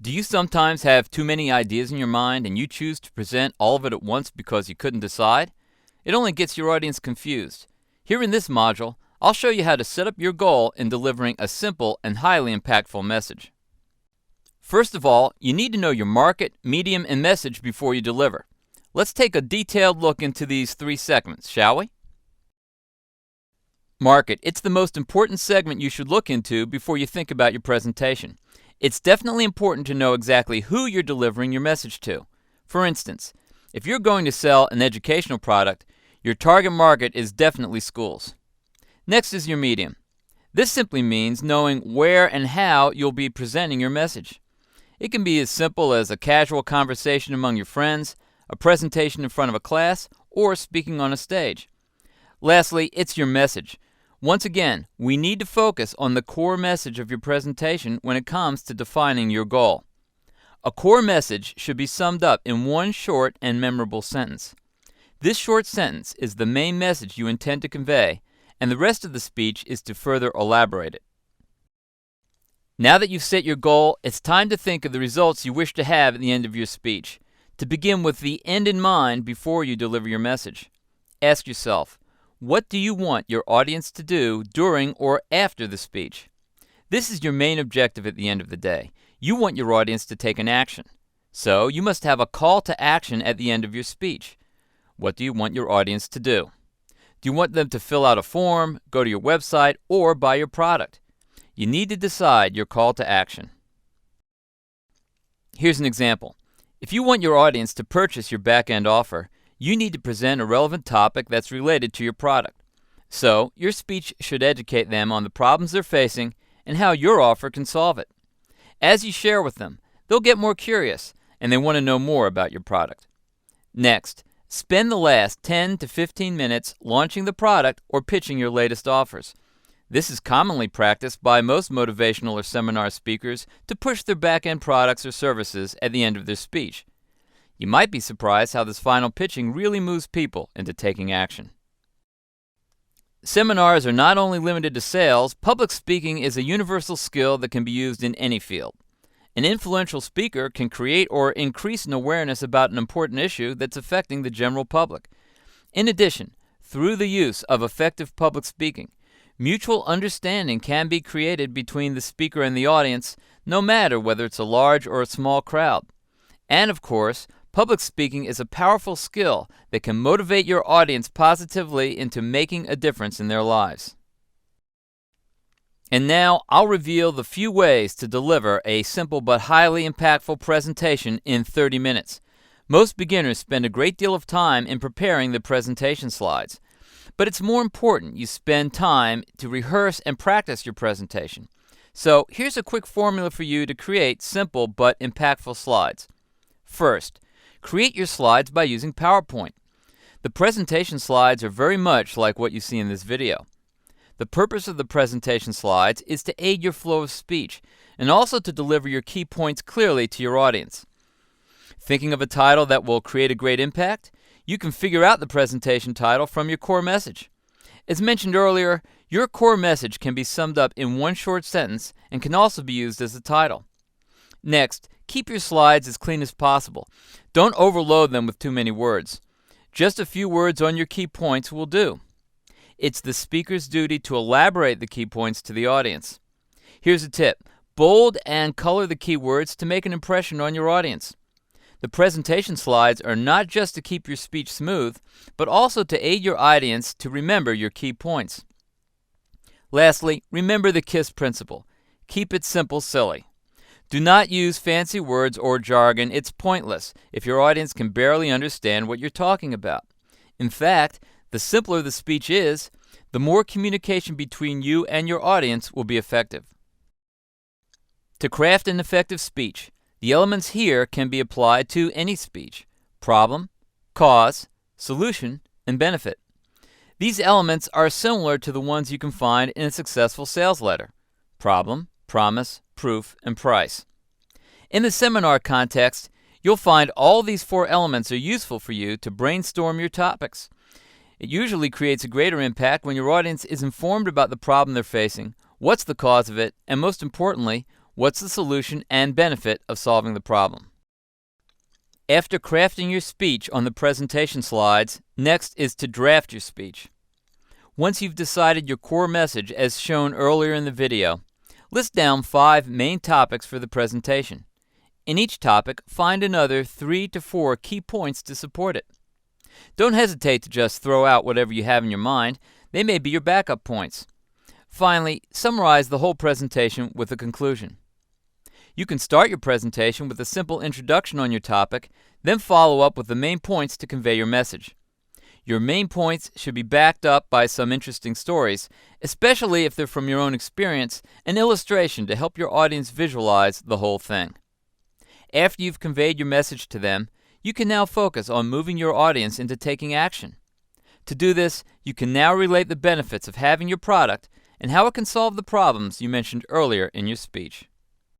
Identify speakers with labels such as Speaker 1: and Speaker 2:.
Speaker 1: Do you sometimes have too many ideas in your mind and you choose to present all of it at once because you couldn't decide? It only gets your audience confused. Here in this module, I'll show you how to set up your goal in delivering a simple and highly impactful message. First of all, you need to know your market, medium, and message before you deliver. Let's take a detailed look into these three segments, shall we? Market. It's the most important segment you should look into before you think about your presentation. It's definitely important to know exactly who you're delivering your message to. For instance, if you're going to sell an educational product, your target market is definitely schools. Next is your medium. This simply means knowing where and how you'll be presenting your message. It can be as simple as a casual conversation among your friends, a presentation in front of a class, or speaking on a stage. Lastly, it's your message. Once again, we need to focus on the core message of your presentation when it comes to defining your goal. A core message should be summed up in one short and memorable sentence. This short sentence is the main message you intend to convey, and the rest of the speech is to further elaborate it. Now that you've set your goal, it's time to think of the results you wish to have at the end of your speech. To begin with the end in mind before you deliver your message. Ask yourself, what do you want your audience to do during or after the speech? This is your main objective at the end of the day. You want your audience to take an action. So you must have a call to action at the end of your speech. What do you want your audience to do? Do you want them to fill out a form, go to your website, or buy your product? You need to decide your call to action. Here's an example. If you want your audience to purchase your back-end offer, you need to present a relevant topic that's related to your product. So, your speech should educate them on the problems they're facing and how your offer can solve it. As you share with them, they'll get more curious and they want to know more about your product. Next, spend the last 10 to 15 minutes launching the product or pitching your latest offers. This is commonly practiced by most motivational or seminar speakers to push their back-end products or services at the end of their speech. You might be surprised how this final pitching really moves people into taking action. Seminars are not only limited to sales, public speaking is a universal skill that can be used in any field. An influential speaker can create or increase an awareness about an important issue that's affecting the general public. In addition, through the use of effective public speaking, mutual understanding can be created between the speaker and the audience, no matter whether it's a large or a small crowd. And of course, public speaking is a powerful skill that can motivate your audience positively into making a difference in their lives. And now I'll reveal the few ways to deliver a simple but highly impactful presentation in 30 minutes. Most beginners spend a great deal of time in preparing the presentation slides. But it's more important you spend time to rehearse and practice your presentation. So here's a quick formula for you to create simple but impactful slides. First, create your slides by using PowerPoint. The presentation slides are very much like what you see in this video. The purpose of the presentation slides is to aid your flow of speech and also to deliver your key points clearly to your audience. Thinking of a title that will create a great impact? You can figure out the presentation title from your core message. As mentioned earlier, your core message can be summed up in one short sentence and can also be used as a title. Next, keep your slides as clean as possible. Don't overload them with too many words. Just a few words on your key points will do. It's the speaker's duty to elaborate the key points to the audience. Here's a tip. Bold and color the key words to make an impression on your audience. The presentation slides are not just to keep your speech smooth, but also to aid your audience to remember your key points. Lastly, remember the KISS principle. Keep it simple, silly. Do not use fancy words or jargon. It's pointless if your audience can barely understand what you're talking about. In fact, the simpler the speech is, the more communication between you and your audience will be effective. To craft an effective speech, the elements here can be applied to any speech: problem, cause, solution, and benefit. These elements are similar to the ones you can find in a successful sales letter: problem, promise, proof, and price. In the seminar context, you'll find all these four elements are useful for you to brainstorm your topics. It usually creates a greater impact when your audience is informed about the problem they're facing, what's the cause of it, and most importantly, What's the solution and benefit of solving the problem? After crafting your speech on the presentation slides, next is to draft your speech. Once you've decided your core message as shown earlier in the video, list down 5 main topics for the presentation. In each topic, find another 3 to 4 key points to support it. Don't hesitate to just throw out whatever you have in your mind. They may be your backup points. Finally, summarize the whole presentation with a conclusion. You can start your presentation with a simple introduction on your topic, then follow up with the main points to convey your message. Your main points should be backed up by some interesting stories, especially if they're from your own experience, an illustration to help your audience visualize the whole thing. After you've conveyed your message to them, you can now focus on moving your audience into taking action. To do this, you can now relate the benefits of having your product and how it can solve the problems you mentioned earlier in your speech.